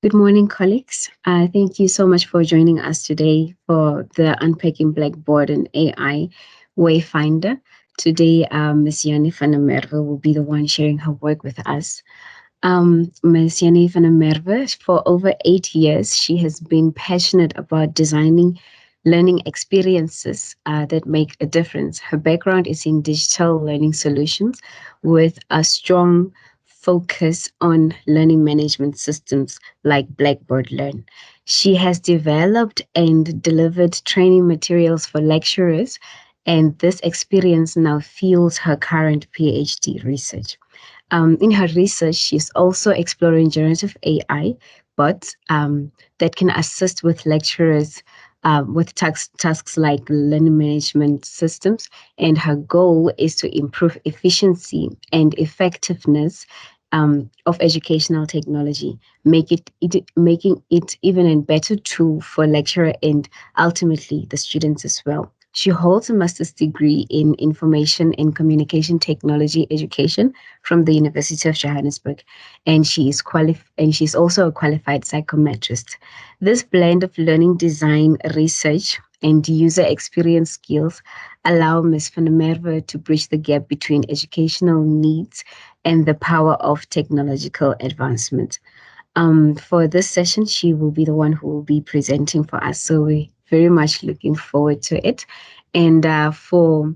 Good morning, colleagues. Thank you so much for joining us today for the Unpacking Blackboard and AI Wayfinder. Today, Ms. Jani van der Merwe will be the one sharing her work with us. Ms. Jani van der Merwe, for over 8 years, she has been passionate about designing learning experiences that make a difference. Her background is in digital learning solutions with a strong focus on learning management systems like Blackboard Learn. She has developed and delivered training materials for lecturers, and this experience now fuels her current PhD research. In her research, she's also exploring generative AI, but that can assist with lecturers with tasks like learning management systems. And her goal is to improve efficiency and effectiveness of educational technology, making it even a better tool for lecturer and ultimately the students as well. She holds a master's degree in information and communication technology education from the University of Johannesburg, and she's also a qualified psychometrist. This blend of learning design, research, and user experience skills allow Ms. van der Merwe to bridge the gap between educational needs and the power of technological advancement. For this session, she will be the one who will be presenting for us. So we're very much looking forward to it. And for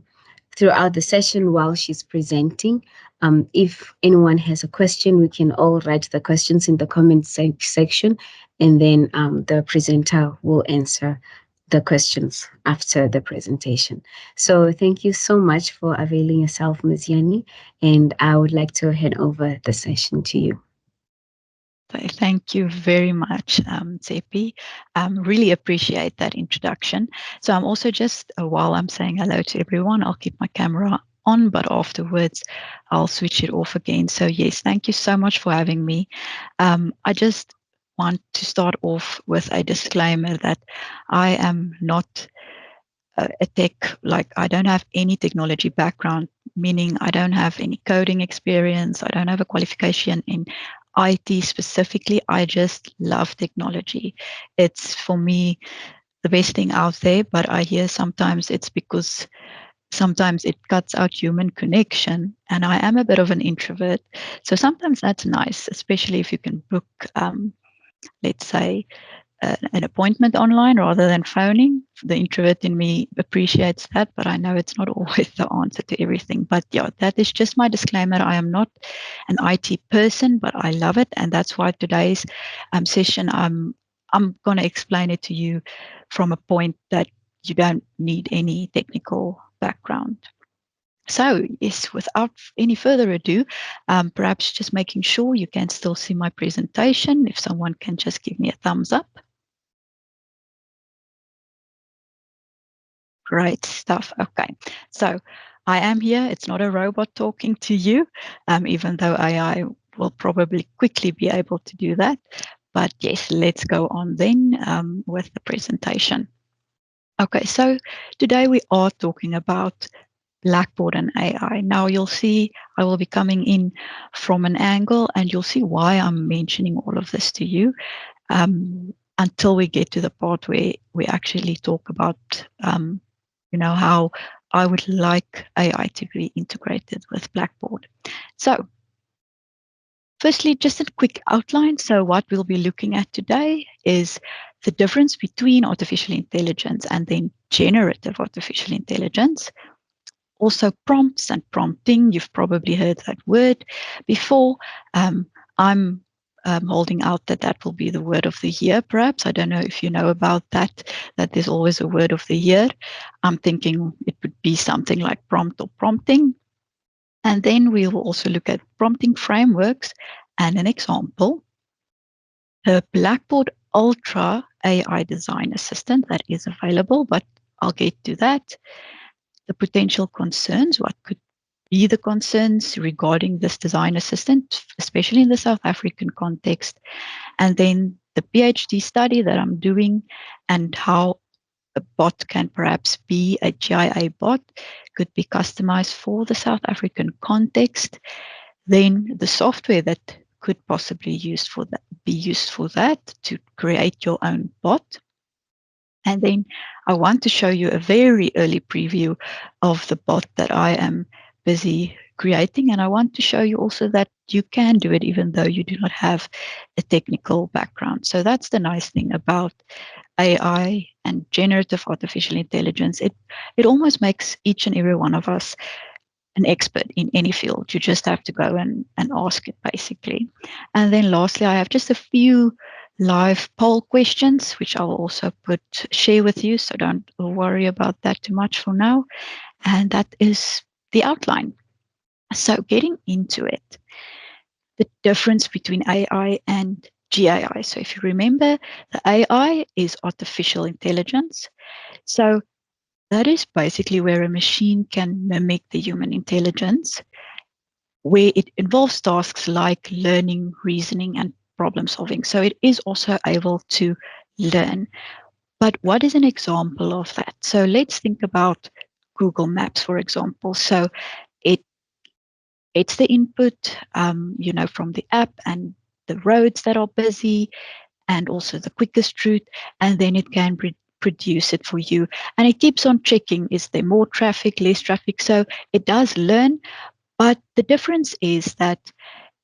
throughout the session, while she's presenting, if anyone has a question, we can all write the questions in the comment section, and then the presenter will answer the questions after the presentation. So thank you so much for availing yourself, Ms. Jani, and I would like to hand over the session to you. Thank you very much, Tsepi. Really appreciate that introduction. So I'm also just, while I'm saying hello to everyone, I'll keep my camera on, but afterwards I'll switch it off again. So yes, thank you so much for having me. I just want to start off with a disclaimer that I am not a tech, like I don't have any technology background, meaning I don't have any coding experience. I don't have a qualification in IT specifically. I just love technology. It's for me the best thing out there, but I hear sometimes it's because sometimes it cuts out human connection, and I am a bit of an introvert. So sometimes that's nice, especially if you can book, let's say, an appointment online rather than phoning. The introvert in me appreciates that, but I know it's not always the answer to everything. But yeah, that is just my disclaimer. I am not an IT person, but I love it, and that's why today's session, I'm going to explain it to you from a point that you don't need any technical background. So yes, without any further ado, perhaps just making sure you can still see my presentation. If someone can just give me a thumbs up. Great stuff. Okay, so I am here. It's not a robot talking to you, even though AI will probably quickly be able to do that. But yes, let's go on then with the presentation. Okay, so today we are talking about Blackboard and AI. Now you'll see I will be coming in from an angle, and you'll see why I'm mentioning all of this to you until we get to the part where we actually talk about how I would like AI to be integrated with Blackboard. So firstly, just a quick outline. So what we'll be looking at today is the difference between artificial intelligence and then generative artificial intelligence. Also prompts and prompting. You've probably heard that word before. I'm holding out that will be the word of the year, perhaps. I don't know if you know about that there's always a word of the year. I'm thinking it would be something like prompt or prompting. And then we will also look at prompting frameworks and an example. The Blackboard Ultra AI Design Assistant that is available, but I'll get to that. The potential concerns, what could be the concerns regarding this design assistant, especially in the South African context, and then the PhD study that I'm doing and how a bot can perhaps be a GIA bot, could be customized for the South African context. Then the software that could possibly be used for that to create your own bot. And then I want to show you a very early preview of the bot that I am busy creating. And I want to show you also that you can do it even though you do not have a technical background. So that's the nice thing about AI and generative artificial intelligence. It almost makes each and every one of us an expert in any field. You just have to go and ask it basically. And then lastly, I have just a few live poll questions, which I'll also share with you. So don't worry about that too much for now. And that is the outline. So getting into it, the difference between AI and GAI. So if you remember, the AI is artificial intelligence. So that is basically where a machine can mimic the human intelligence, where it involves tasks like learning, reasoning, and problem solving. So it is also able to learn. But what is an example of that? So let's think about Google Maps, for example. So it it's the input, from the app and the roads that are busy, and also the quickest route, and then it can produce it for you. And it keeps on checking: is there more traffic, less traffic? So it does learn, but the difference is that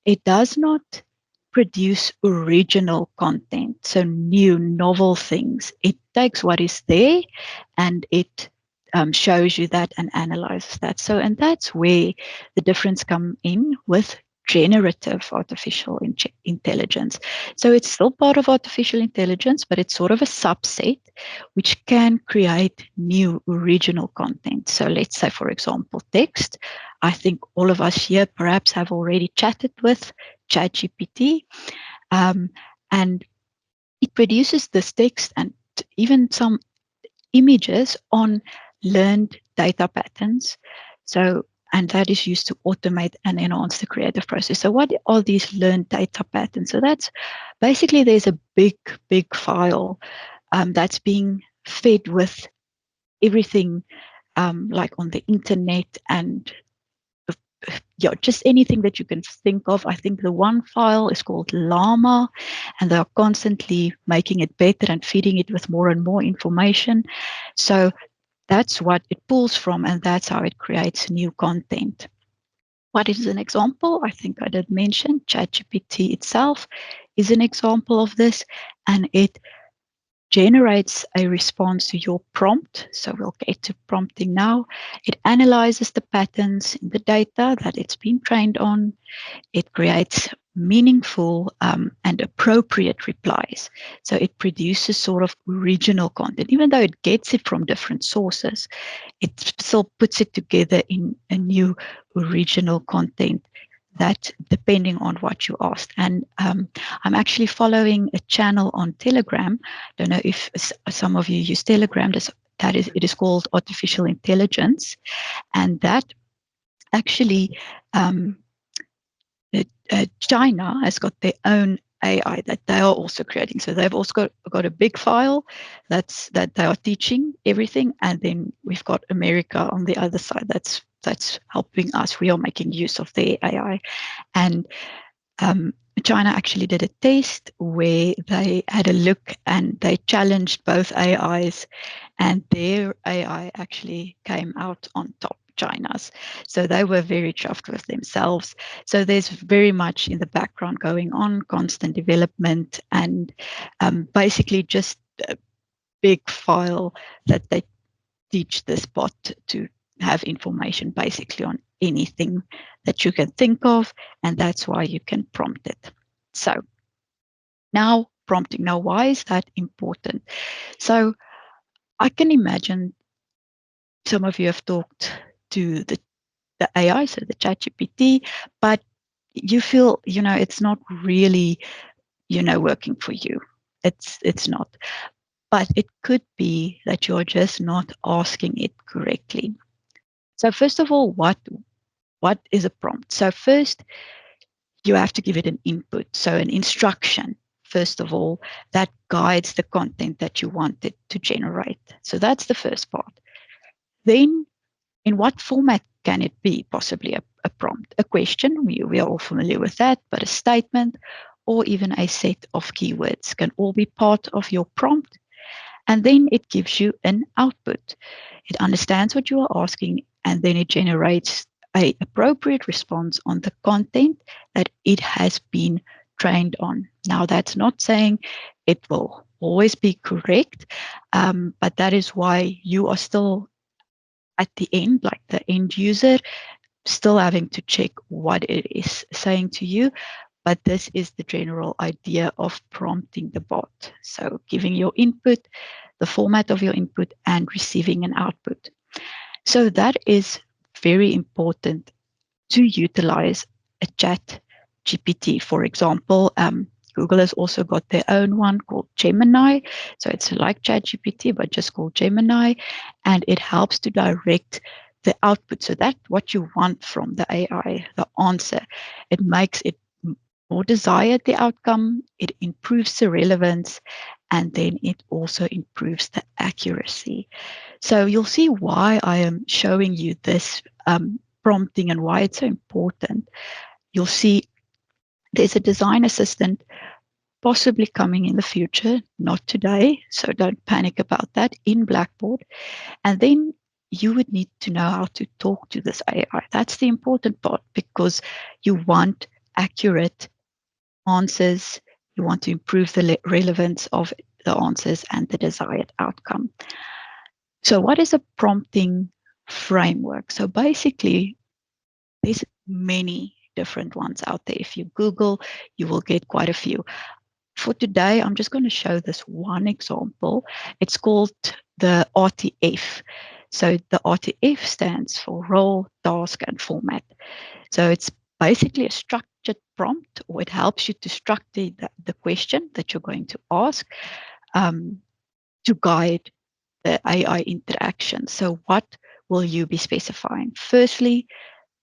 it does not produce original content, so new, novel things. It takes what is there and it shows you that and analyzes that. So, and that's where the difference come in with generative artificial intelligence. So it's still part of artificial intelligence, but it's sort of a subset which can create new original content. So let's say, for example, text. I think all of us here perhaps have already chatted with ChatGPT, um, and it produces this text and even some images on learned data patterns. So, and that is used to automate and enhance the creative process. So, what are these learned data patterns? So, that's basically there's a big file that's being fed with everything, like on the internet and yeah, just anything that you can think of. I think the one file is called Llama, and they are constantly making it better and feeding it with more and more information. So that's what it pulls from, and that's how it creates new content. What is an example? I think I did mention ChatGPT itself is an example of this, and it generates a response to your prompt. So we'll get to prompting now. It analyzes the patterns in the data that it's been trained on. It creates meaningful and appropriate replies. So it produces sort of original content, even though it gets it from different sources. It still puts it together in a new original content that depending on what you asked. And I'm actually following a channel on Telegram. Don't know if some of you use Telegram. It is called Artificial Intelligence, and that actually China has got their own AI that they are also creating. So they've also got a big file that they are teaching everything, and then we've got America on the other side. That's helping us. We are making use of their AI, and China actually did a test where they had a look and they challenged both AIs, and their AI actually came out on top, China's. So they were very chuffed with themselves. So there's very much in the background going on, constant development, and basically just a big file that they teach this bot to have information basically on anything that you can think of, and that's why you can prompt it. So now prompting. Now, why is that important? So I can imagine some of you have talked to the AI, so the ChatGPT, but you feel, it's not really, working for you. It's not. But it could be that you're just not asking it correctly. So first of all, what is a prompt? So first, you have to give it an input, so an instruction, first of all, that guides the content that you want it to generate. So that's the first part. Then, in what format can it be? Possibly a a prompt, a question, we are all familiar with that, but a statement or even a set of keywords can all be part of your prompt. And then it gives you an output. It understands what you are asking, and then it generates a appropriate response on the content that it has been trained on. Now, that's not saying it will always be correct, but that is why you are still at the end, like the end user, still having to check what it is saying to you. But this is the general idea of prompting the bot. So giving your input, the format of your input, and receiving an output. So that is very important to utilize a chat GPT. For example, Google has also got their own one called Gemini. So it's like ChatGPT, but just called Gemini. And it helps to direct the output. So that's what you want from the AI, the answer. It makes it more desired, the outcome. It improves the relevance. And then it also improves the accuracy. So you'll see why I am showing you this prompting and why it's so important. You'll see there's a design assistant possibly coming in the future, not today. So don't panic about that in Blackboard. And then you would need to know how to talk to this AI. That's the important part because you want accurate answers. You want to improve the relevance of the answers and the desired outcome. So, what is a prompting framework? So, basically, there's many different ones out there. If you Google, you will get quite a few. For today, I'm just going to show this one example. It's called the RTF. So, the RTF stands for role, task, and format. So, it's basically a structured prompt, or it helps you to structure the question that you're going to ask um, to guide the AI interaction. So, what will you be specifying? Firstly,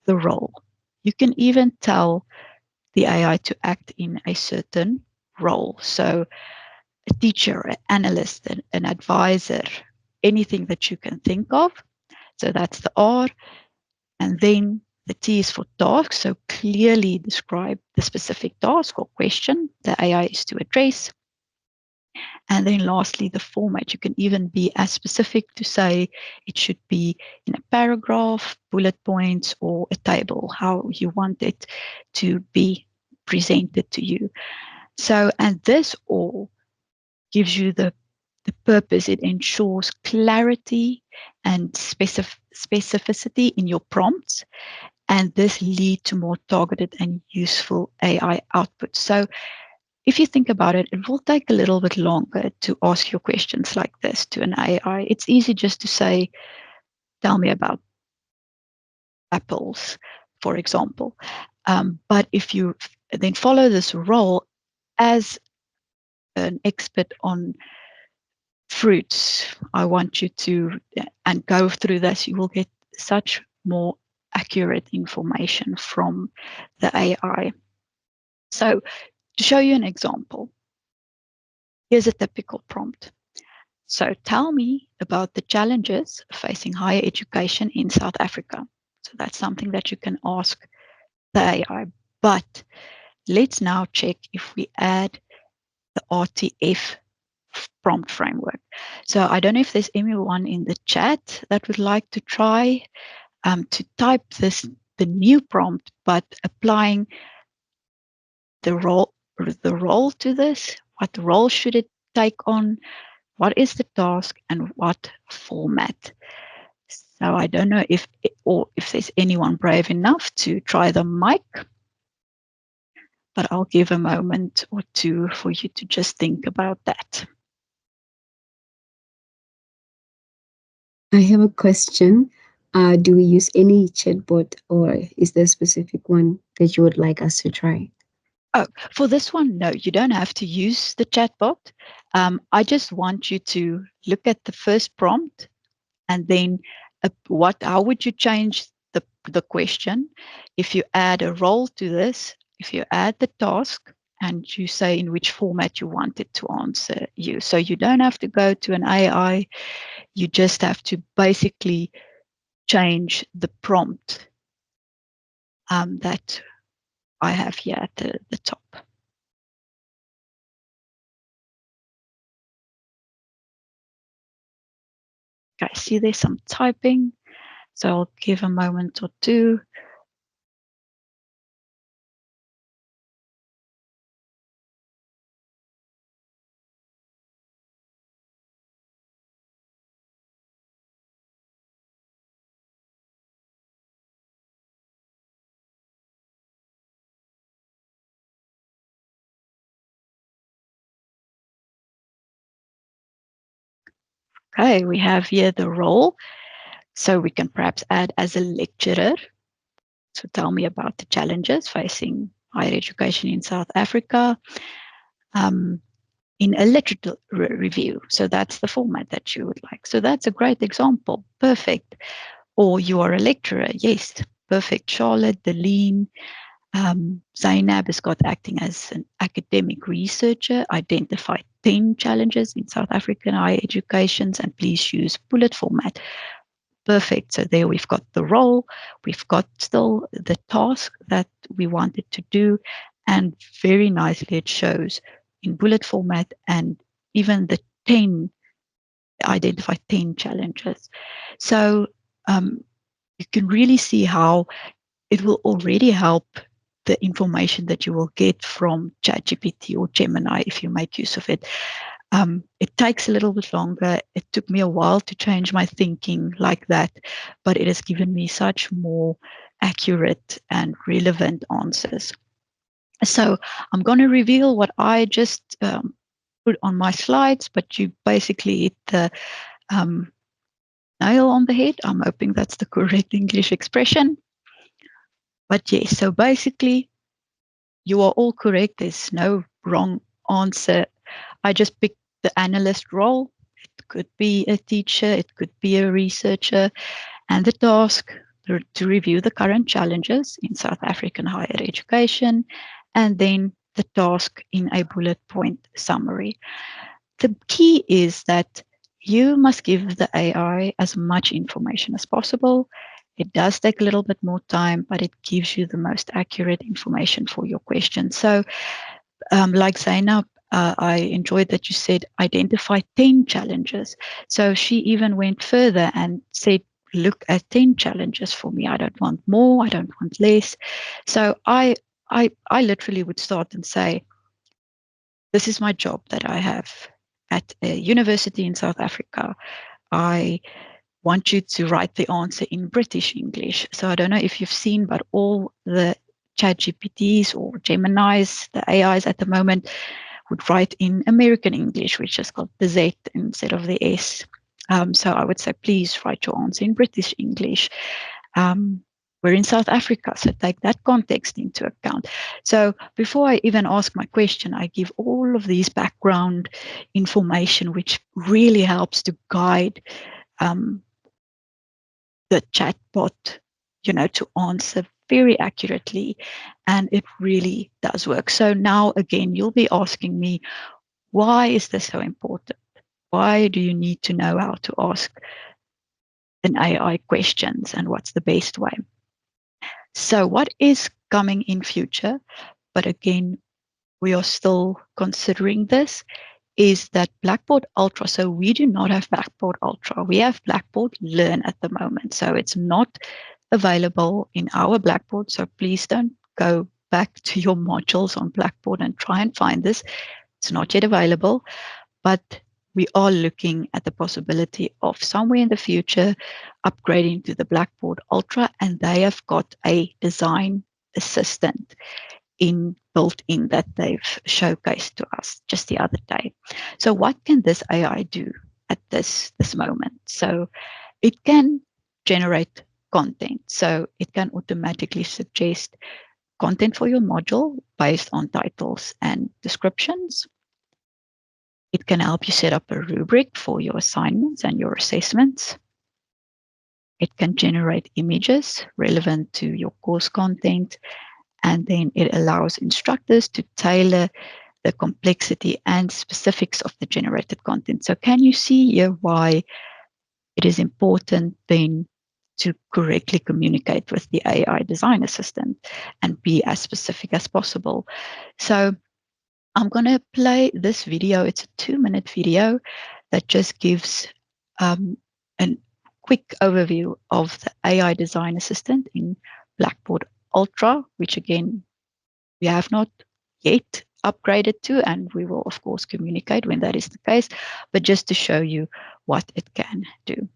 the role. You can even tell the AI to act in a certain role. So, a teacher, an analyst, an advisor, anything that you can think of. So, that's the R. And then the T is for task. So, clearly describe the specific task or question the AI is to address. And then lastly, the format. You can even be as specific to say it should be in a paragraph, bullet points, or a table, how you want it to be presented to you. So, and this all gives you the purpose. It ensures clarity and specificity in your prompts. And this lead to more targeted and useful AI output. So if you think about it, it will take a little bit longer to ask your questions like this to an AI. It's easy just to say, tell me about apples, for example. But if you then follow this role as an expert on fruits, I want you to, and go through this, you will get such more accurate information from the AI. So, to show you an example, here's a typical prompt. So tell me about the challenges facing higher education in South Africa. So that's something that you can ask the AI. But let's now check if we add the RTF prompt framework. So I don't know if there's anyone in the chat that would like to try to type the new prompt, but applying the role to this. What role should it take on? What is the task and what format? So I don't know if there's anyone brave enough to try the mic, but I'll give a moment or two for you to just think about that. I have a question. Do we use any chatbot, or is there a specific one that you would like us to try? Oh, for this one, no, you don't have to use the chatbot. I just want you to look at the first prompt and then how would you change the question if you add a role to this, if you add the task and you say in which format you want it to answer you. So you don't have to go to an AI, you just have to basically change the prompt that I have here at the top. Okay, I see there's some typing, so I'll give a moment or two. Okay, we have here the role. So we can perhaps add as a lecturer. So tell me about the challenges facing higher education in South Africa. Um, in a literature review. So that's the format that you would like. So that's a great example. Perfect. Or you are a lecturer. Yes, perfect. Charlotte, the lean. Zainab is got acting as an academic researcher, identify 10 challenges in South African higher educations, and please use bullet format. Perfect. So there we've got the role, we've got still the task that we wanted to do, and very nicely it shows in bullet format and even the 10, identify 10 challenges. So you can really see how it will already help the information that you will get from ChatGPT or Gemini if you make use of it. It takes a little bit longer. It took me a while to change my thinking like that, but it has given me such more accurate and relevant answers. So I'm going to reveal what I just put on my slides, but you basically hit the um, nail on the head. I'm hoping that's the correct English expression. But yes, so basically, you are all correct. There's no wrong answer. I just picked the analyst role. It could be a teacher, it could be a researcher, and the task to review the current challenges in South African higher education, and then the task in a bullet point summary. The key is that you must give the AI as much information as possible. It does take a little bit more time, but it gives you the most accurate information for your question. So, like Zainab, I enjoyed that you said identify 10 challenges. So she even went further and said, look at 10 challenges for me. I don't want more, I don't want less. So I literally would start and say, this is my job that I have at a university in South Africa. I want you to write the answer in British English. So I don't know if you've seen, but all the chat GPTs or Geminis, the AIs at the moment, would write in American English, which has got the Z instead of the S. So I would say, please write your answer in British English. We're in South Africa, so take that context into account. So before I even ask my question, I give all of these background information, which really helps to guide um, the chatbot, to answer very accurately. And it really does work. So now, again, you'll be asking me, why is this so important? Why do you need to know how to ask an AI questions and what's the best way? So what is coming in future, but again, we are still considering this, is that Blackboard Ultra. So we do not have Blackboard Ultra. We have Blackboard Learn at the moment. So it's not available in our Blackboard. So please don't go back to your modules on Blackboard and try and find this. It's not yet available, but we are looking at the possibility of somewhere in the future upgrading to the Blackboard Ultra, and they have got a design assistant built in that they've showcased to us just the other day. So what can this AI do at this moment? So it can generate content. So it can automatically suggest content for your module based on titles and descriptions. It can help you set up a rubric for your assignments and your assessments. It can generate images relevant to your course content, and then it allows instructors to tailor the complexity and specifics of the generated content. So can you see here why it is important then to correctly communicate with the AI design assistant and be as specific as possible. So I'm going to play this video. It's a 2-minute video that just gives a quick overview of the AI design assistant in Blackboard Ultra, which again, we have not yet upgraded to, and we will, of course, communicate when that is the case, but just to show you what it can do.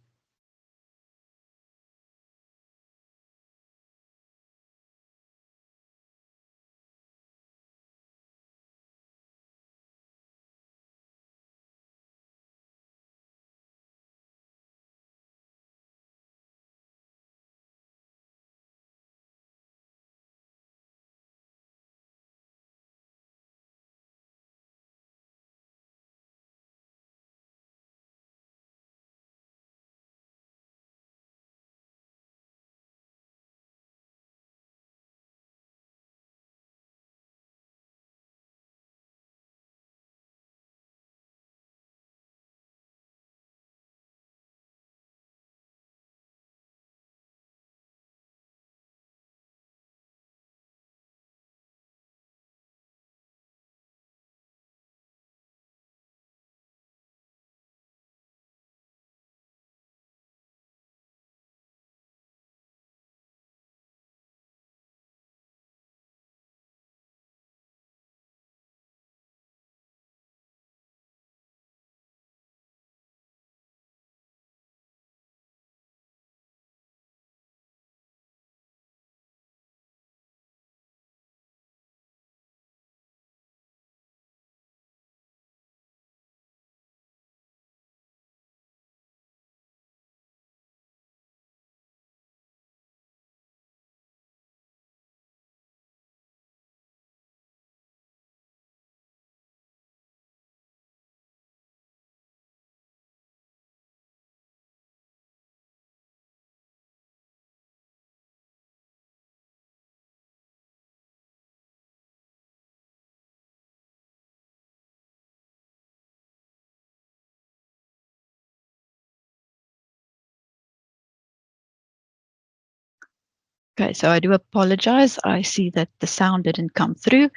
Okay, so I do apologize. I see that the sound didn't come through.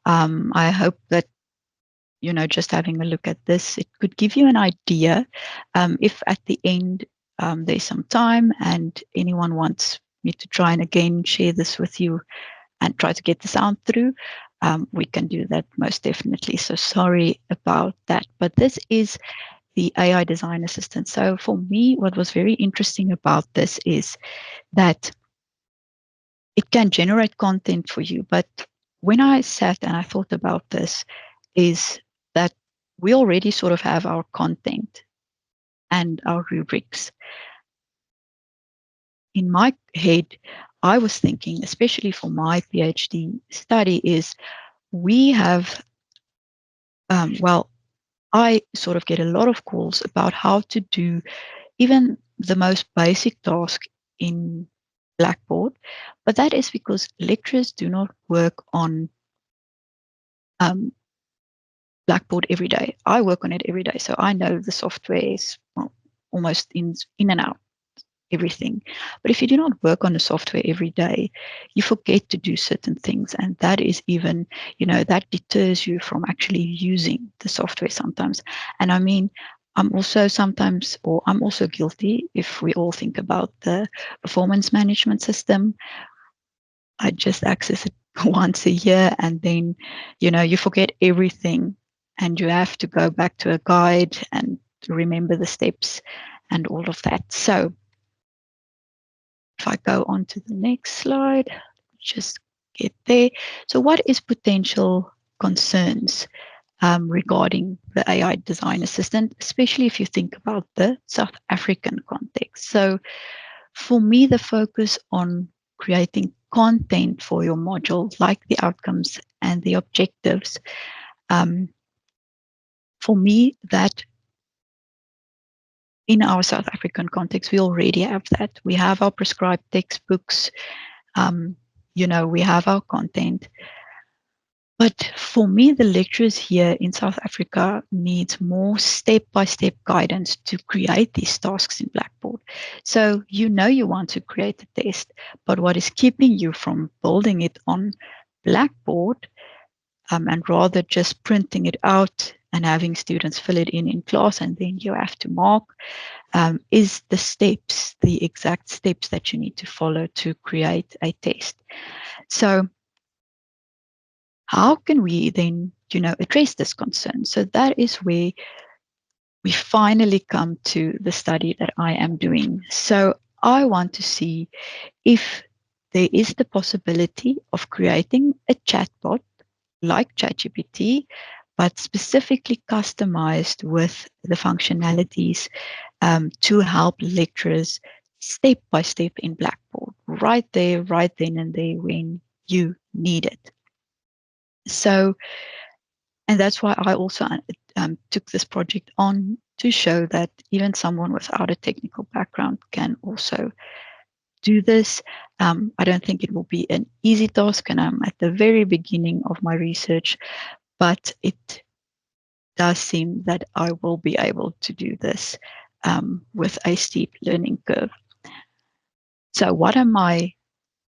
I hope that, just having a look at this, it could give you an idea. If at the end there's some time and anyone wants me to try and again share this with you and try to get the sound through, we can do that most definitely. So sorry about that. But this is the AI design assistant. So for me, what was very interesting about this is that it can generate content for you. But when I sat and I thought about this, is that we already sort of have our content and our rubrics. In my head, I was thinking, especially for my PhD study, is we have, well, I sort of get a lot of calls about how to do even the most basic task in Blackboard, but that is because lecturers do not work on um, Blackboard every day. I work on it every day, so I know the software is, well, almost in and out, everything. But if you do not work on the software every day, you forget to do certain things, and that is even, that deters you from actually using the software sometimes. And I mean, I'm also sometimes, or I'm also guilty, if we all think about the performance management system. I just access it once a year, and then, you forget everything, and you have to go back to a guide and remember the steps and all of that. So if I go on to the next slide, just get there. So what is potential concerns regarding the AI design assistant, especially if you think about the South African context? So for me, the focus on creating content for your module, like the outcomes and the objectives, for me, that in our South African context, we already have that. We have our prescribed textbooks, we have our content. But for me, the lecturers here in South Africa needs more step-by-step guidance to create these tasks in Blackboard. So you know you want to create a test, but what is keeping you from building it on Blackboard, and rather just printing it out and having students fill it in class and then you have to mark, is the steps, the exact steps that you need to follow to create a test. So how can we then, address this concern? So that is where we finally come to the study that I am doing. So I want to see if there is the possibility of creating a chatbot like ChatGPT, but specifically customized with the functionalities, to help lecturers step by step in Blackboard, right there, right then and there when you need it. So, and that's why I also took this project on, to show that even someone without a technical background can also do this. I don't think it will be an easy task, and I'm at the very beginning of my research, but it does seem that I will be able to do this, with a steep learning curve. So, what am I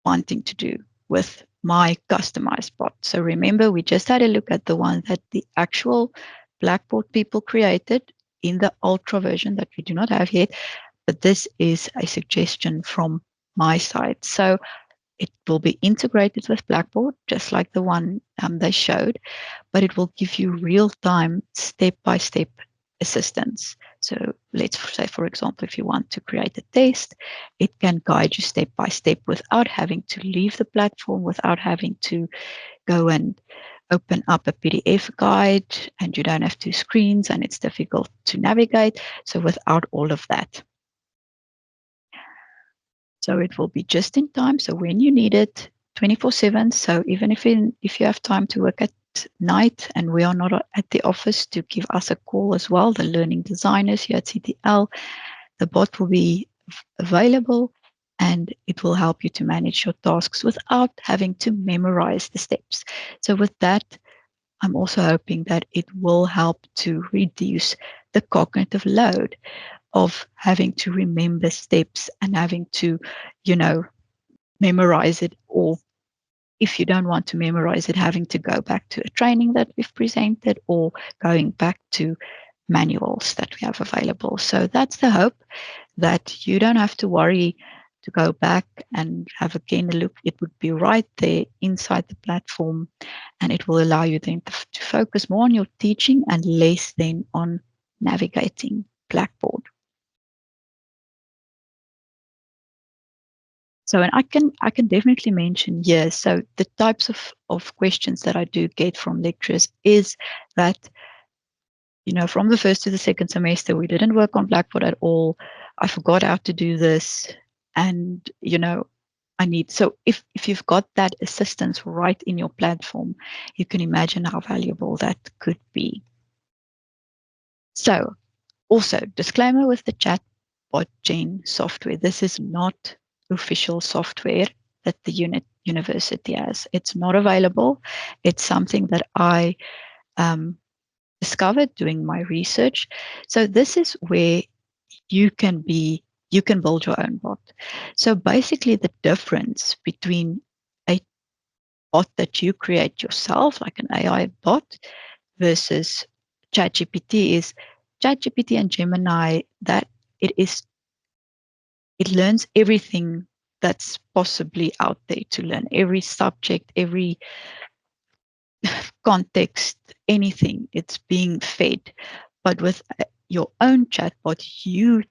wanting to do with my customized bot? So, remember, we just had a look at the one that the actual Blackboard people created in the Ultra version that we do not have yet, but this is a suggestion from my side. So, it will be integrated with Blackboard, just like the one they showed, but it will give you real time, step by step assistance. So let's say, for example, if you want to create a test, it can guide you step by step without having to leave the platform, without having to go and open up a PDF guide, and you don't have two screens and it's difficult to navigate. So without all of that. So it will be just in time. So when you need it, 24/7. So even if you have time to work at night and we are not at the office, to give us a call as well, the learning designers here at CTL, the bot will be available and it will help you to manage your tasks without having to memorize the steps. So with that, I'm also hoping that it will help to reduce the cognitive load of having to remember steps and having to, you know, memorize it, or if you don't want to memorize it, having to go back to a training that we've presented or going back to manuals that we have available. So that's the hope, that you don't have to worry to go back and have again a look. It would be right there inside the platform, and it will allow you then to focus more on your teaching and less then on navigating Blackboard. So, and I can definitely mention here. So the types of questions that I do get from lecturers is that, from the first to the second semester, we didn't work on Blackboard at all. I forgot how to do this. And, I need, so if you've got that assistance right in your platform, you can imagine how valuable that could be. So also, disclaimer with the chatbot Gen software, this is not official software that the university has. It's not available. It's something that I discovered doing my research. So this is where you can build your own bot. So basically, the difference between a bot that you create yourself, like an AI bot, versus ChatGPT is ChatGPT and Gemini, that it learns everything that's possibly out there to learn, every subject, every context, anything, it's being fed. But with your own chatbot, you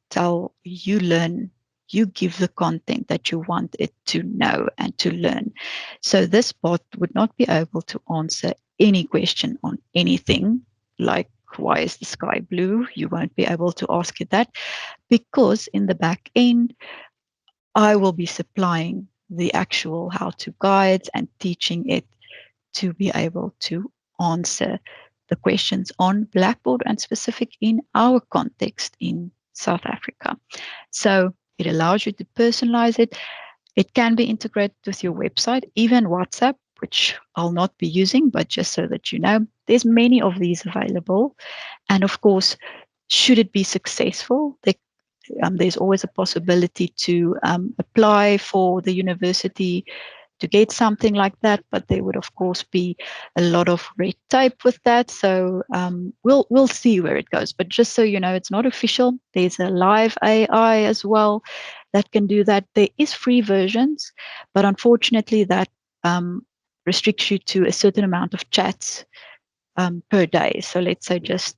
learn, you give the content that you want it to know and to learn. So this bot would not be able to answer any question on anything, like why is the sky blue? You won't be able to ask it that, because in the back end, I will be supplying the actual how-to guides and teaching it to be able to answer the questions on Blackboard, and specific in our context in South Africa. So it allows you to personalize it. It can be integrated with your website, even WhatsApp, which I'll not be using, but just so that you know, there's many of these available. And of course, should it be successful, there's always a possibility to apply for the university to get something like that, but there would of course be a lot of red tape with that. So we'll see where it goes. But just so you know, it's not official. There's a live AI as well that can do that. There is free versions, but unfortunately that restricts you to a certain amount of chats per day. So let's say just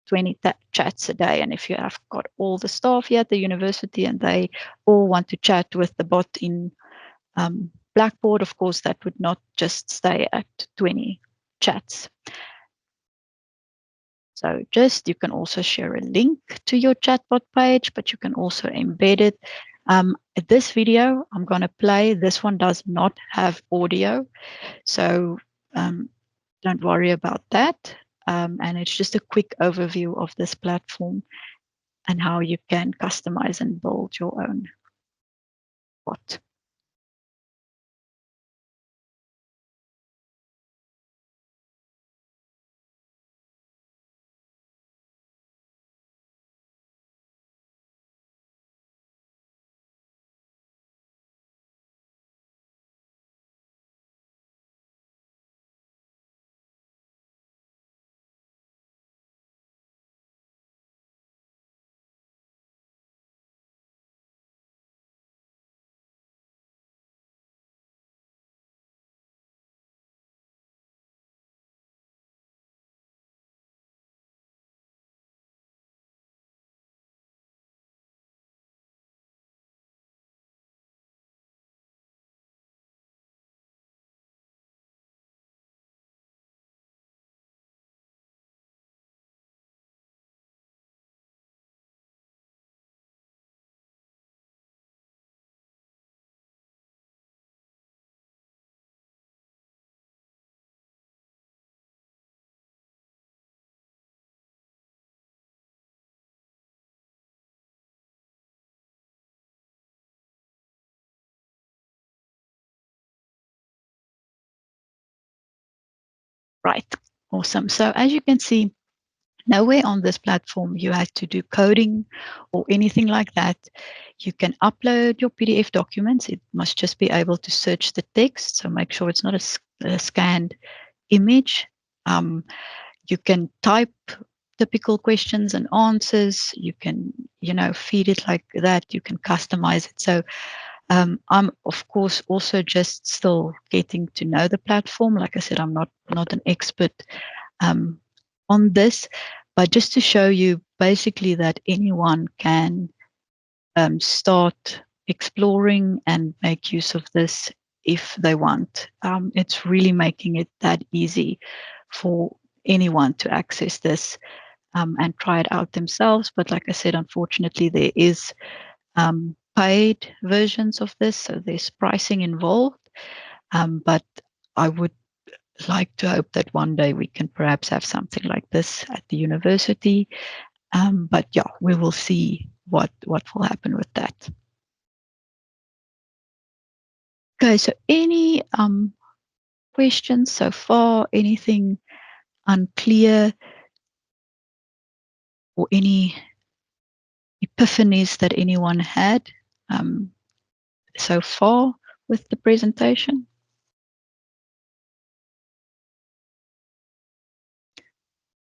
20 chats a day. And if you have got all the staff here at the university and they all want to chat with the bot in Blackboard, of course, that would not just stay at 20 chats. So you can also share a link to your chatbot page, but you can also embed it. This video I'm going to play, this one does not have audio. So don't worry about that. And it's just a quick overview of this platform and how you can customize and build your own bot. Right. Awesome. So as you can see, nowhere on this platform you had to do coding or anything like that. You can upload your PDF documents. It must just be able to search the text. So make sure it's not a scanned image. You can type typical questions and answers. You can, feed it like that. You can customize it. So I'm of course also just still getting to know the platform. Like I said, I'm not an expert on this, but just to show you basically that anyone can start exploring and make use of this if they want. It's really making it that easy for anyone to access this and try it out themselves. But like I said, unfortunately, there is paid versions of this, so there's pricing involved. But I would like to hope that one day we can perhaps have something like this at the university. But yeah, we will see what will happen with that. Okay, so any questions so far? Anything unclear or any epiphanies that anyone had so far with the presentation?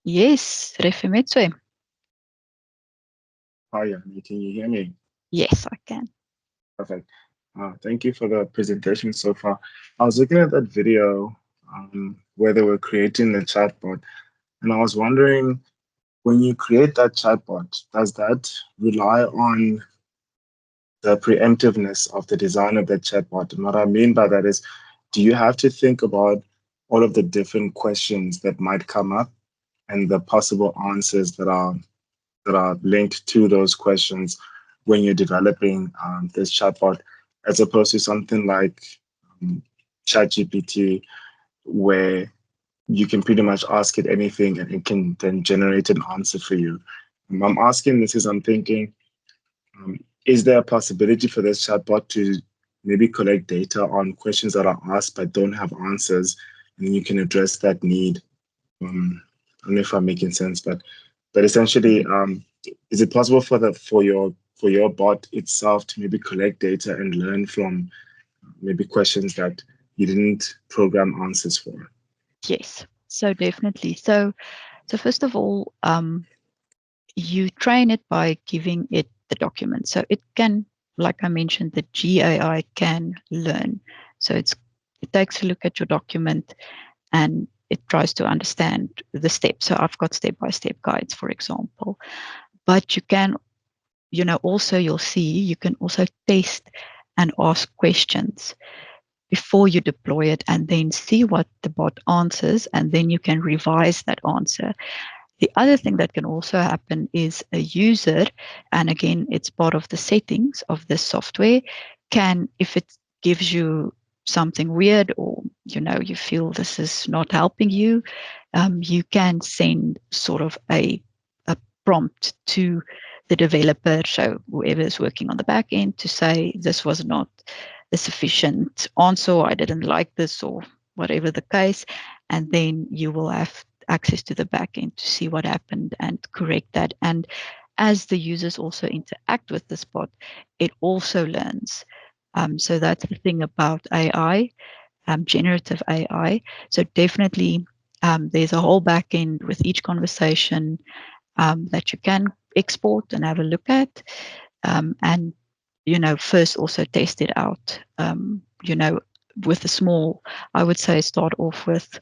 Yes, Refemetswe. Hi, Jani, can you hear me? Yes, I can. Perfect. Thank you for the presentation so far. I was looking at that video where they were creating the chatbot, and I was wondering, when you create that chatbot, does that rely on the preemptiveness of the design of that chatbot? And what I mean by that is, do you have to think about all of the different questions that might come up and the possible answers that are linked to those questions when you're developing this chatbot, as opposed to something like um, ChatGPT, where you can pretty much ask it anything and it can then generate an answer for you. I'm asking this as I'm thinking, is there a possibility for this chatbot to maybe collect data on questions that are asked but don't have answers, and then you can address that need? I don't know if I'm making sense, but essentially, is it possible for your for your bot itself to maybe collect data and learn from maybe questions that you didn't program answers for? Yes. So definitely. So first of all, you train it by giving it the document. So it can, like I mentioned, the GAI can learn. So it takes a look at your document and it tries to understand the steps. So I've got step-by-step guides, for example. But you can, also you'll see you can also test and ask questions before you deploy it and then see what the bot answers, and then you can revise that answer. The other thing that can also happen is a user, and again, it's part of the settings of this software, can, if it gives you something weird or you feel this is not helping you, you can send sort of a prompt to the developer, so whoever is working on the back end, to say this was not a sufficient answer, or I didn't like this, or whatever the case, and then you will have access to the backend to see what happened and correct that. And as the users also interact with the bot, it also learns. So that's the thing about AI, generative AI. So definitely, there's a whole backend with each conversation that you can export and have a look at, and first also test it out. With a small, I would say, start off with,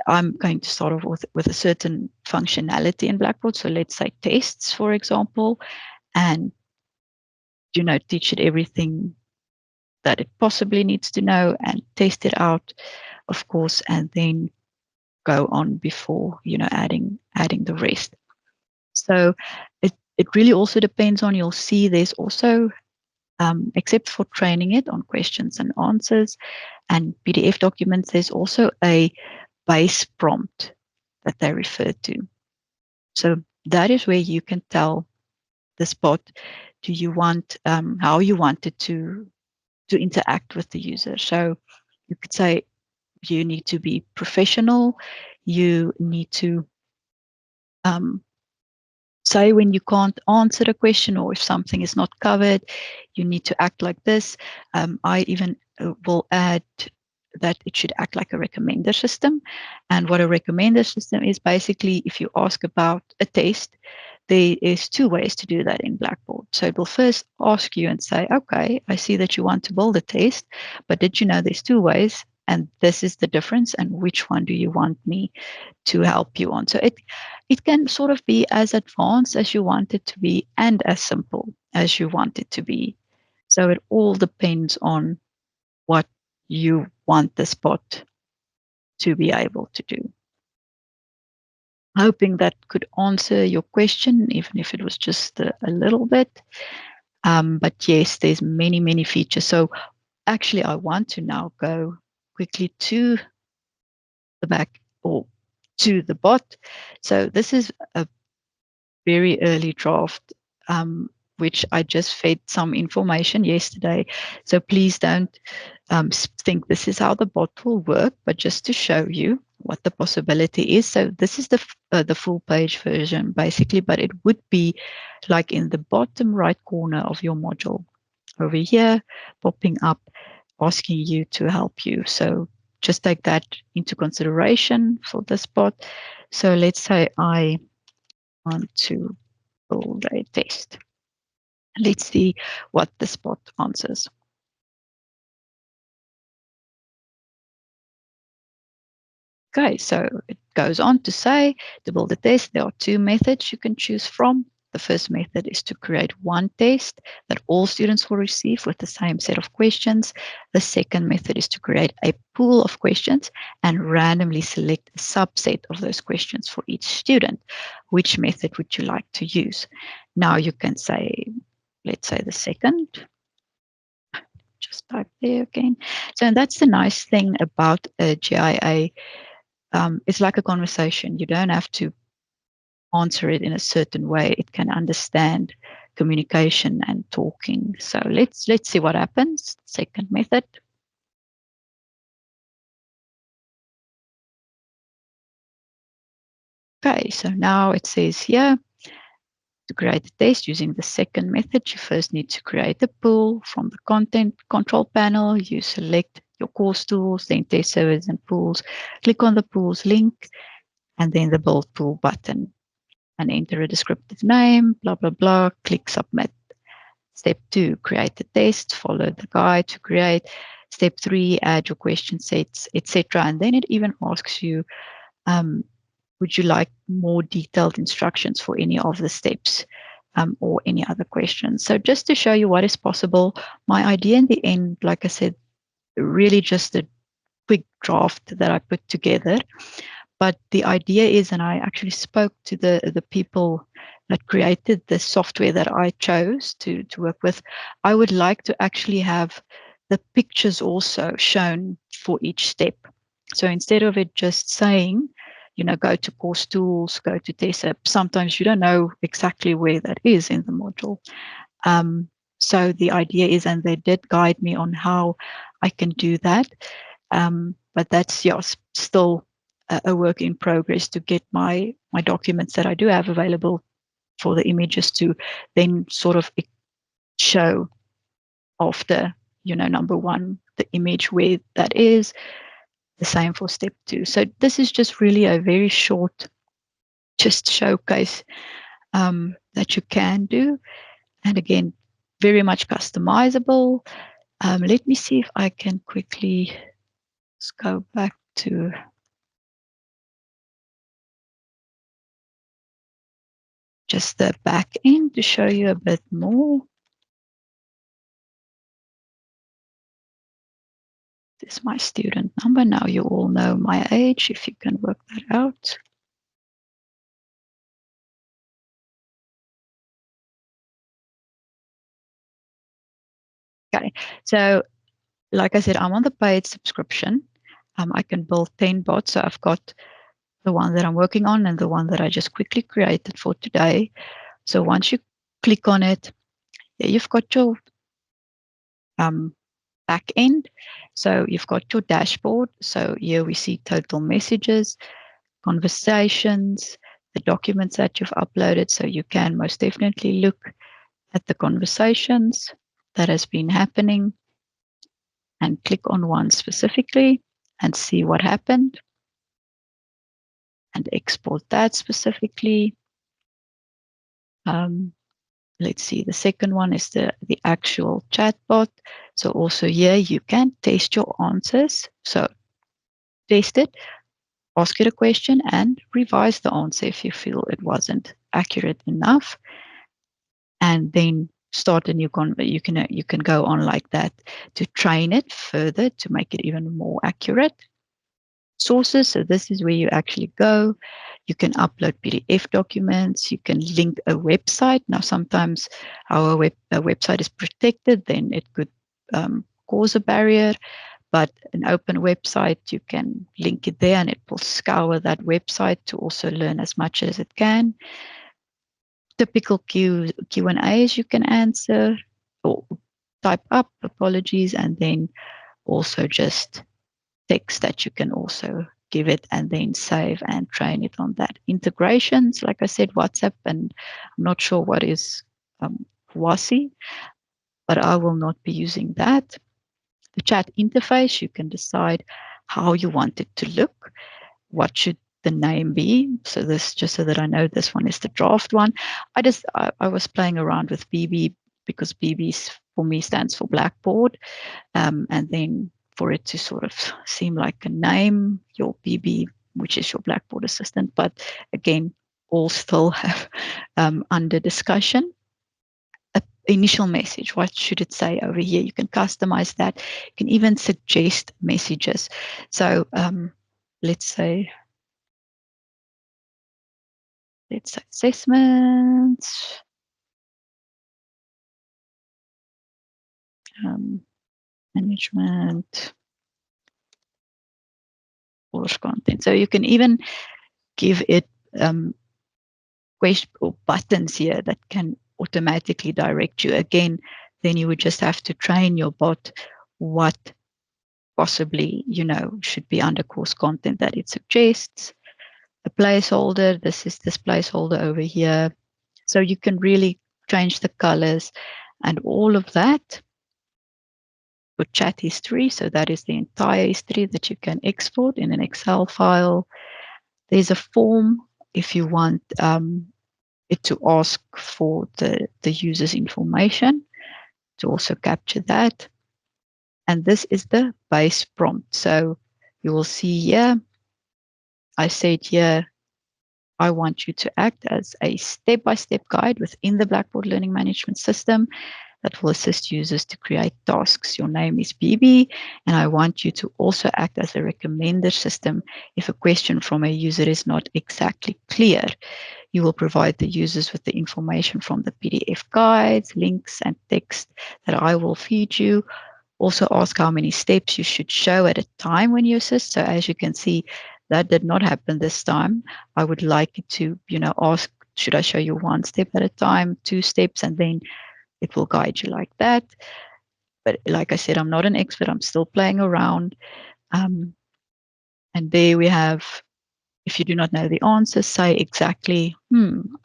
I'm going to start off with a certain functionality in Blackboard. So let's say tests, for example, and teach it everything that it possibly needs to know and test it out, of course, and then go on before adding the rest. So it really also depends on, you'll see there's also, except for training it on questions and answers and PDF documents, there's also a base prompt that they refer to. So that is where you can tell the spot, do you want, how you want it to interact with the user. So you could say you need to be professional. You need to say when you can't answer a question, or if something is not covered, you need to act like this. I even will add that it should act like a recommender system. And what a recommender system is, basically, if you ask about a test, there is two ways to do that in Blackboard. So it will first ask you and say, okay, I see that you want to build a test, but did you know there's two ways? And this is the difference. And which one do you want me to help you on? So it can sort of be as advanced as you want it to be and as simple as you want it to be. So it all depends on what you want the spot to be able to do. Hoping that could answer your question, even if it was just a little bit. But yes, there's many, many features. So actually, I want to now go quickly to the back, or to the bot. So this is a very early draft, which I just fed some information yesterday. So please don't think this is how the bot will work, but just to show you what the possibility is. So this is the full page version, basically, but it would be like in the bottom right corner of your module over here, popping up, asking you to help you. So just take that into consideration for this bot. So let's say I want to build a test. Let's see what the spot answers. Okay, so it goes on to say, to build a test, there are two methods you can choose from. The first method is to create one test that all students will receive with the same set of questions. The second method is to create a pool of questions and randomly select a subset of those questions for each student. Which method would you like to use? Now you can say, let's say the second. Just type there again. So that's the nice thing about a GIA. It's like a conversation. You don't have to answer it in a certain way. It can understand communication and talking. So let's see what happens. Second method. Okay, so now it says here, To create a test using the second method, you first need to create a pool. From the content control panel, you select your course tools, then test servers and pools. Click on the pools link and then the build pool button and enter a descriptive name, blah, blah, blah. Click submit. Step 2, create the test. Follow the guide to create. Step 3, add your question sets, etc. And then it even asks you, would you like more detailed instructions for any of the steps or any other questions? So just to show you what is possible, my idea in the end, like I said, really just a quick draft that I put together. But the idea is, and I actually spoke to the people that created the software that I chose to work with, I would like to actually have the pictures also shown for each step. So instead of it just saying, go to course tools, go to TESAP, sometimes you don't know exactly where that is in the module. So the idea is, and they did guide me on how I can do that. But that's still a work in progress to get my documents that I do have available for the images to then sort of show after, number 1, the image where that is. The same for step 2. So this is just really a very short, just showcase that you can do. And again, very much customizable. Let me see if I can quickly just go back to just the back end to show you a bit more. This is my student number. Now you all know my age, if you can work that out. Okay, so like I said, I'm on the paid subscription. I can build 10 bots. So I've got the one that I'm working on and the one that I just quickly created for today. So once you click on it, you've got your back end. So you've got your dashboard. So here we see total messages, conversations, the documents that you've uploaded. So you can most definitely look at the conversations that has been happening and click on one specifically and see what happened and export that specifically. Let's see, the second one is the actual chatbot. So also here you can test your answers. So test it, ask it a question and revise the answer if you feel it wasn't accurate enough. And then start a new you can go on like that to train it further to make it even more accurate. Sources, so this is where you actually go. You can upload PDF documents. You can link a website. Now, sometimes our website is protected, then it could cause a barrier. But an open website, you can link it there and it will scour that website to also learn as much as it can. Typical Q&As you can answer or type up, apologies, and then also just text that you can also give it and then save and train it on that. Integrations, like I said, WhatsApp, and I'm not sure what is WASI, but I will not be using that. The chat interface, you can decide how you want it to look. What should the name be? So this, just so that I know this one is the draft one. I was playing around with BB because BB for me stands for Blackboard. And then for it to sort of seem like a name, your BB, which is your Blackboard assistant. But again, all still have under discussion. Initial message, what should it say over here? You can customize that. You can even suggest messages. So let's say assessments, management, course content. So you can even give it question or buttons here that can automatically direct you. Again, then you would just have to train your bot what possibly, should be under course content that it suggests. A placeholder, this is this placeholder over here. So you can really change the colors and all of that. For chat history, so that is the entire history that you can export in an Excel file. There's a form if you want it to ask for the user's information, to also capture that. And this is the base prompt. So you will see here, I said here, I want you to act as a step-by-step guide within the Blackboard Learning Management System that will assist users to create tasks. Your name is BB, and I want you to also act as a recommender system if a question from a user is not exactly clear. You will provide the users with the information from the PDF guides, links, and text that I will feed you. Also ask how many steps you should show at a time when you assist. So as you can see, that did not happen this time. I would like you to, ask, should I show you one step at a time, two steps, and then it will guide you like that. But like I said, I'm not an expert. I'm still playing around. And there we have, if you do not know the answer, say exactly,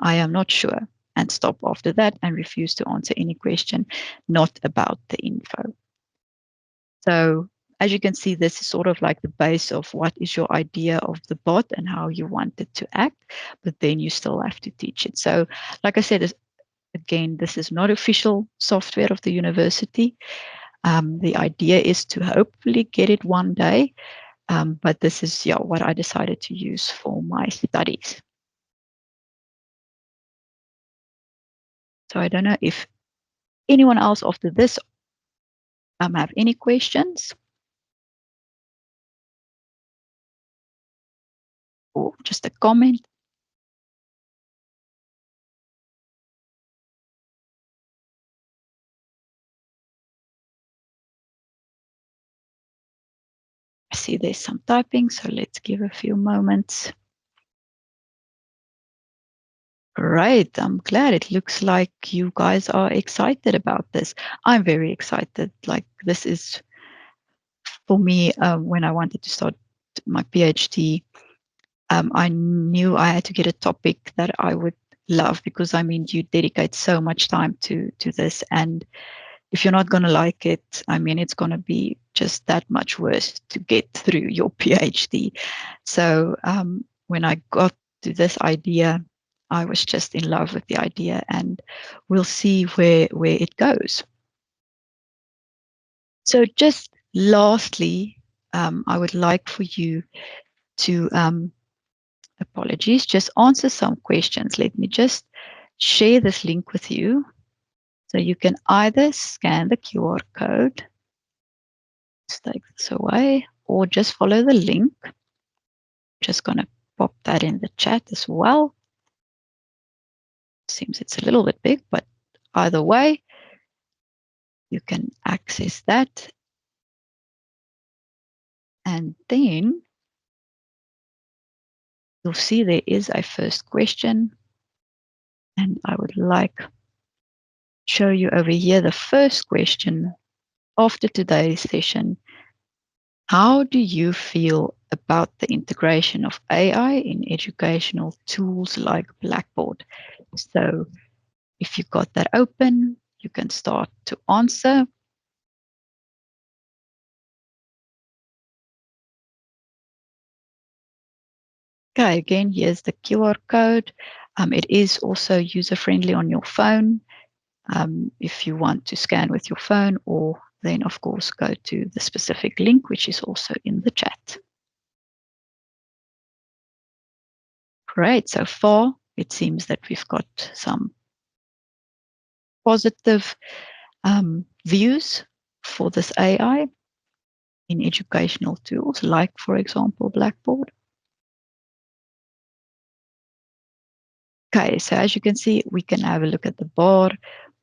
I am not sure, and stop after that and refuse to answer any question not about the info. So as you can see, this is sort of like the base of what is your idea of the bot and how you want it to act, but then you still have to teach it. So like I said, again, this is not official software of the university. The idea is to hopefully get it one day, but this is what I decided to use for my studies. So I don't know if anyone else after this have any questions or just a comment. I see there's some typing, so let's give a few moments. Great. I'm glad. It looks like you guys are excited about this. I'm very excited. Like, this is for me, when I wanted to start my PhD, I knew I had to get a topic that I would love, because I mean, you dedicate so much time to this, and if you're not going to like it, I mean, it's going to be just that much worse to get through your PhD. So when I got to this idea, I was just in love with the idea, and we'll see where it goes. So just lastly, I would like for you to, apologies, just answer some questions. Let me just share this link with you. So you can either scan the QR code, let's take this away, or just follow the link. Just going to pop that in the chat as well. Seems it's a little bit big, but either way, you can access that. And then you'll see there is a first question. And I would like to show you over here the first question after today's session. How do you feel about the integration of AI in educational tools like Blackboard? So if you've got that open, you can start to answer. Okay, again, here's the QR code. It is also user-friendly on your phone if you want to scan with your phone, or then, of course, go to the specific link, which is also in the chat. Great. So far, it seems that we've got some positive views for this AI in educational tools, like, for example, Blackboard. Okay, so as you can see, we can have a look at the bar,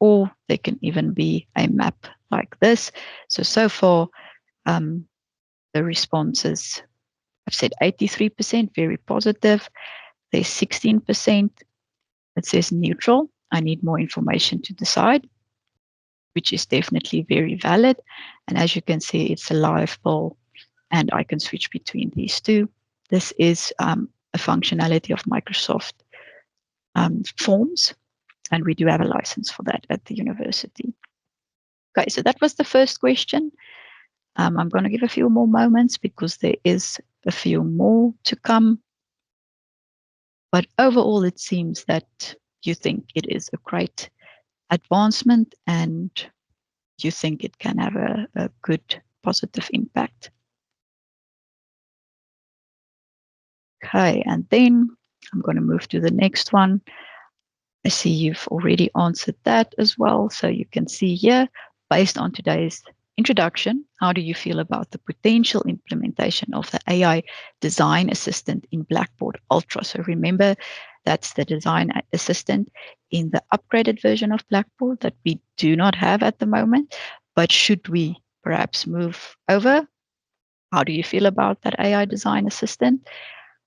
or there can even be a map like this. So far, the responses, I've said 83%, very positive. There's 16% that says neutral. I need more information to decide, which is definitely very valid. And as you can see, it's a live poll, and I can switch between these two. This is a functionality of Microsoft Forms. And we do have a license for that at the university. Okay, so that was the first question. I'm going to give a few more moments because there is a few more to come. But overall, it seems that you think it is a great advancement and you think it can have a good positive impact. Okay, and then I'm going to move to the next one. I see you've already answered that as well. So you can see here, based on today's introduction, how do you feel about the potential implementation of the AI design assistant in Blackboard Ultra? So remember, that's the design assistant in the upgraded version of Blackboard that we do not have at the moment. But should we perhaps move over? How do you feel about that AI design assistant?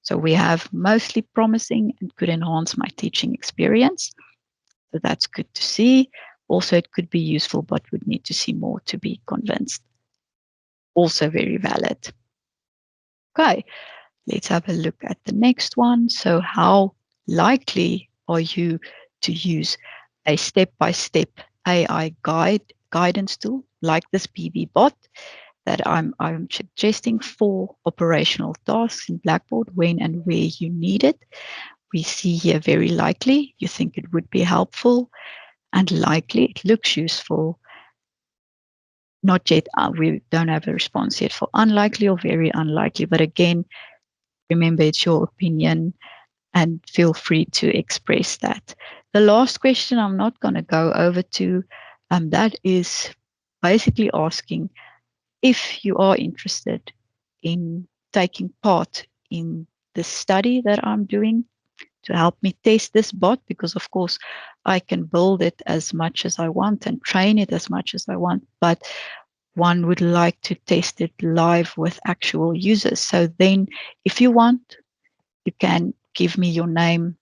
So we have mostly promising and could enhance my teaching experience. So that's good to see. Also, it could be useful, but would need to see more to be convinced. Also very valid. Okay, let's have a look at the next one. So how likely are you to use a step-by-step AI guidance tool like this PB bot that I'm suggesting for operational tasks in Blackboard when and where you need it? We see here very likely. You think it would be helpful, and likely it looks useful. Not yet, we don't have a response yet for unlikely or very unlikely. But again, remember, it's your opinion and feel free to express that. The last question I'm not going to go over to, that is basically asking if you are interested in taking part in the study that I'm doing to help me test this bot, because of course I can build it as much as I want and train it as much as I want, but one would like to test it live with actual users. So then if you want, you can give me your name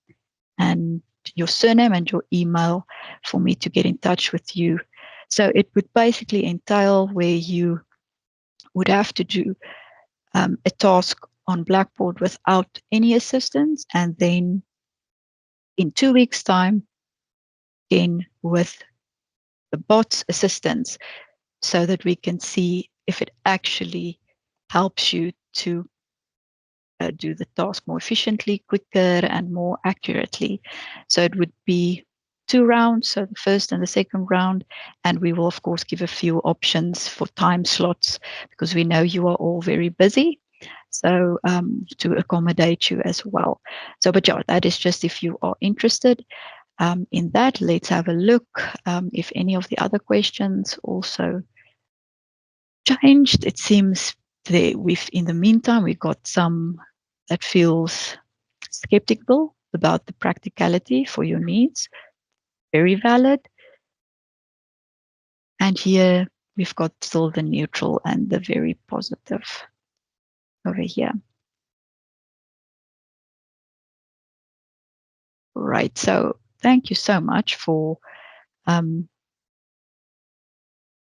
and your surname and your email for me to get in touch with you. So it would basically entail where you would have to do a task on Blackboard without any assistance, and then in 2 weeks' time, again with the bot's assistance, so that we can see if it actually helps you to do the task more efficiently, quicker, and more accurately. So it would be 2 rounds, so the first and the second round, and we will of course give a few options for time slots because we know you are all very busy. So to accommodate you as well. So, but yeah, that is just if you are interested in that. Let's have a look if any of the other questions also changed. It seems we've in the meantime we got some that feels skeptical about the practicality for your needs. Very valid. And here we've got still the neutral and the very positive over here. Right. So thank you so much for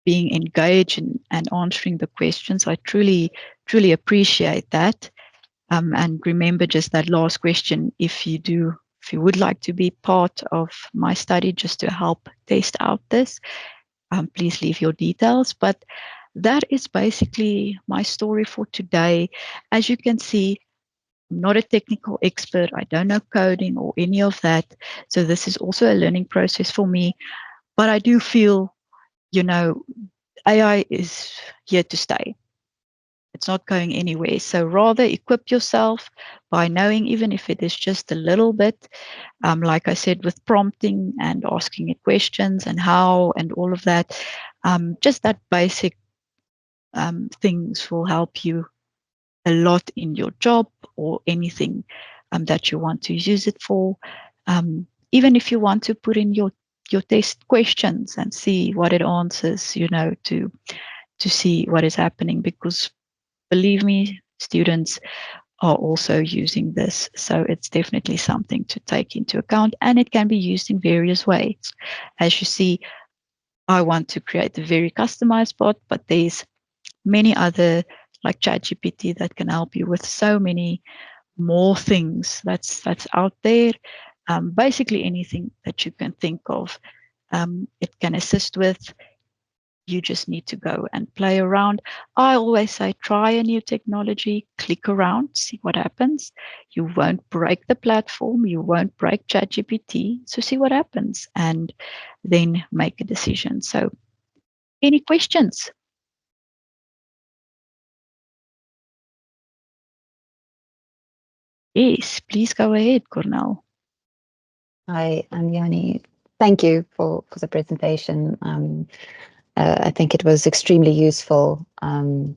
being engaged and answering the questions. I truly, truly appreciate that. And remember just that last question, if you would like to be part of my study just to help test out this, please leave your details. But that is basically my story for today. As you can see, I'm not a technical expert. I don't know coding or any of that. So this is also a learning process for me. But I do feel, AI is here to stay. It's not going anywhere. So rather equip yourself by knowing, even if it is just a little bit, like I said, with prompting and asking it questions and how and all of that. Just that basic things will help you a lot in your job or anything that you want to use it for. Even if you want to put in your test questions and see what it answers, to see what is happening, because believe me, students are also using this. So it's definitely something to take into account, and it can be used in various ways. As you see, I want to create a very customized bot, but there's many other like ChatGPT that can help you with so many more things that's out there. basically anything that you can think of. It can assist with. You just need to go and play around. I always say try a new technology, click around, see what happens. You won't break the platform, you won't break ChatGPT. So see what happens and then make a decision. So, any questions? Yes, please go ahead, Cornell. Hi, I'm Jani. Thank you for the presentation. I think it was extremely useful for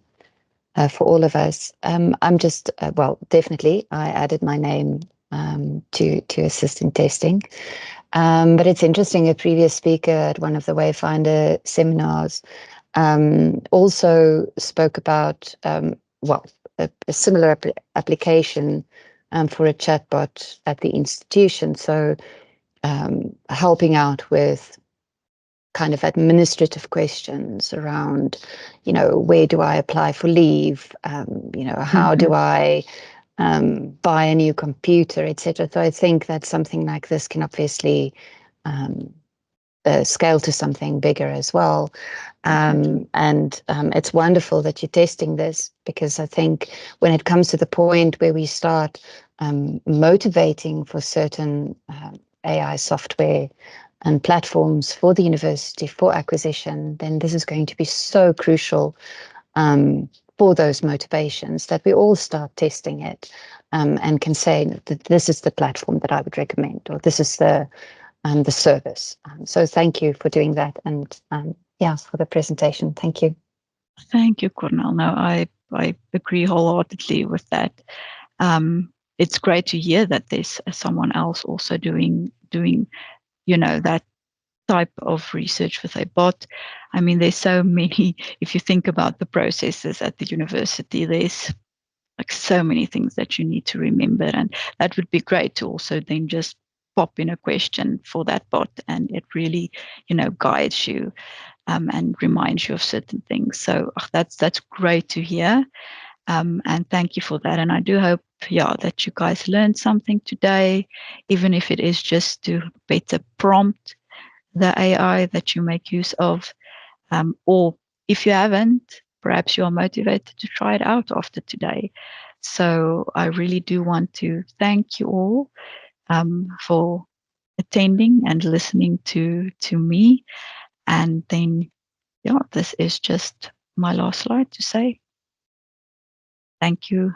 all of us. I'm just, well, definitely, I added my name to assist in testing. But it's interesting, a previous speaker at one of the Wayfinder seminars also spoke about, well, a similar application for a chatbot at the institution. So helping out with kind of administrative questions around, where do I apply for leave? How do I buy a new computer, etc. So I think that something like this can obviously scale to something bigger as well. And it's wonderful that you're testing this, because I think when it comes to the point where we start motivating for certain AI software and platforms for the university for acquisition, then this is going to be so crucial for those motivations, that we all start testing it and can say that this is the platform that I would recommend, or this is the service. So thank you for doing that, and yeah, for the presentation. Thank you. Thank you, Cornell. No, I agree wholeheartedly with that. It's great to hear that there's someone else also doing that type of research with a bot. I mean, there's so many. If you think about the processes at the university, there's like so many things that you need to remember, and that would be great to also then just pop in a question for that bot, and it really guides you and reminds you of certain things. So that's great to hear. And thank you for that. And I do hope, that you guys learned something today, even if it is just to better prompt the AI that you make use of. Or if you haven't, perhaps you are motivated to try it out after today. So I really do want to thank you all for attending and listening to me. And then, this is just my last slide to say thank you.